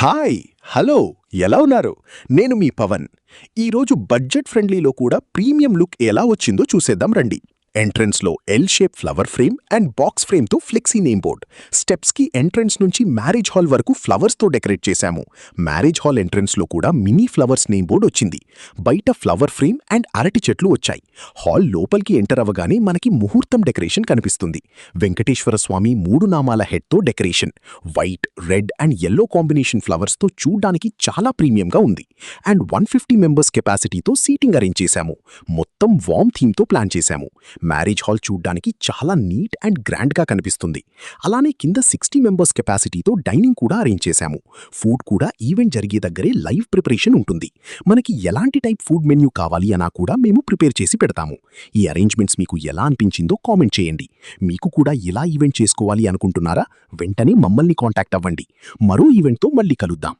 Hi! Hello! ఎలా ఉన్నారు? నేను మీ పవన్. ఈరోజు బడ్జెట్ ఫ్రెండ్లీలో కూడా ప్రీమియం లుక్ ఎలా వచ్చిందో చూసేద్దాం రండి. ఎంట్రన్స్లో L shape flower frame and box ఫ్రేమ్తో ఫ్లెక్సీ నేమ్ బోర్డ్. స్టెప్స్కి ఎంట్రన్స్ నుంచి మ్యారేజ్ హాల్ వరకు ఫ్లవర్స్తో డెకరేట్ చేశాము. మ్యారేజ్ హాల్ ఎంట్రన్స్లో కూడా మినీ ఫ్లవర్స్ నేమ్ బోర్డ్ వచ్చింది. బయట ఫ్లవర్ ఫ్రేమ్ అండ్ అరటి చెట్లు వచ్చాయి. హాల్ లోపలికి ఎంటర్ అవ్వగానే మనకి ముహూర్తం డెకరేషన్ కనిపిస్తుంది. వెంకటేశ్వర స్వామి 3 నామాల హెడ్తో decoration. White, red and yellow combination ఫ్లవర్స్తో చూడ్డానికి చాలా ప్రీమియంగా ఉంది. అండ్ 150 మెంబర్స్ కెపాసిటీతో సీటింగ్ అరేంజ్ చేశాము. మొత్తం వార్మ్ థీమ్తో ప్లాన్ చేశాము. మ్యారేజ్ హాల్ చూడ్డానికి చాలా నీట్ అండ్ గ్రాండ్గా కనిపిస్తుంది. అలానే కింద 60 మెంబర్స్ కెపాసిటీతో డైనింగ్ కూడా అరేంజ్ చేశాము. ఫుడ్ కూడా ఈవెంట్ జరిగే దగ్గరే లైవ్ ప్రిపరేషన్ ఉంటుంది. మనకి ఎలాంటి టైప్ ఫుడ్ మెన్యూ కావాలి అన్నా కూడా మేము ప్రిపేర్ చేసి పెడతాము. ఈ అరేంజ్మెంట్స్ మీకు ఎలా అనిపించిందో కామెంట్ చేయండి. మీకు కూడా ఇలా ఈవెంట్ చేసుకోవాలి అనుకుంటున్నారా? వెంటనే మమ్మల్ని కాంటాక్ట్ అవ్వండి. మరో ఈవెంట్తో మళ్ళీ కలుద్దాం.